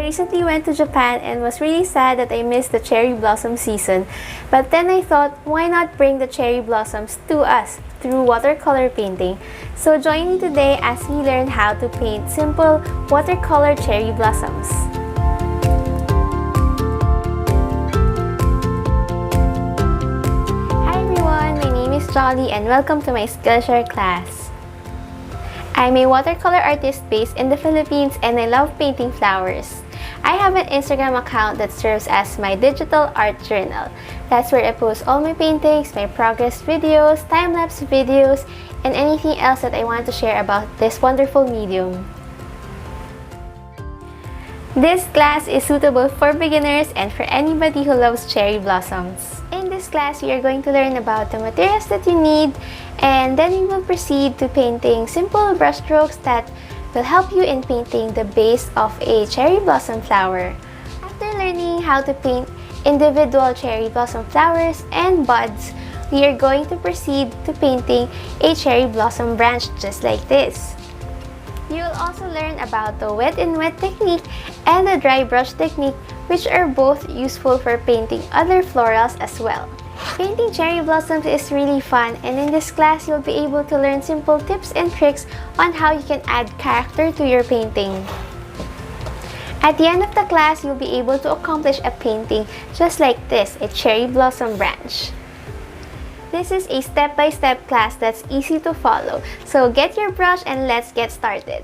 I recently went to Japan and was really sad that I missed the cherry blossom season. But then I thought, why not bring the cherry blossoms to us through watercolor painting? So join me today as we learn how to paint simple watercolor cherry blossoms. Hi everyone, my name is Jolly and welcome to my Skillshare class. I'm a watercolor artist based in the Philippines and I love painting flowers. I have an Instagram account that serves as my digital art journal. That's where I post all my paintings, my progress videos, time-lapse videos, and anything else that I want to share about this wonderful medium. This class is suitable for beginners and for anybody who loves cherry blossoms. In this class, we are going to learn about the materials that you need, and then we will proceed to painting simple brushstrokes that will help you in painting the base of a cherry blossom flower. After learning how to paint individual cherry blossom flowers and buds, we are going to proceed to painting a cherry blossom branch just like this. You will also learn about the wet and wet technique and the dry brush technique, which are both useful for painting other florals as well. Painting cherry blossoms is really fun, and in this class you'll be able to learn simple tips and tricks on how you can add character to your painting. At the end of the class, you'll be able to accomplish a painting just like this, a cherry blossom branch. This is a step-by-step class that's easy to follow, so get your brush and let's get started.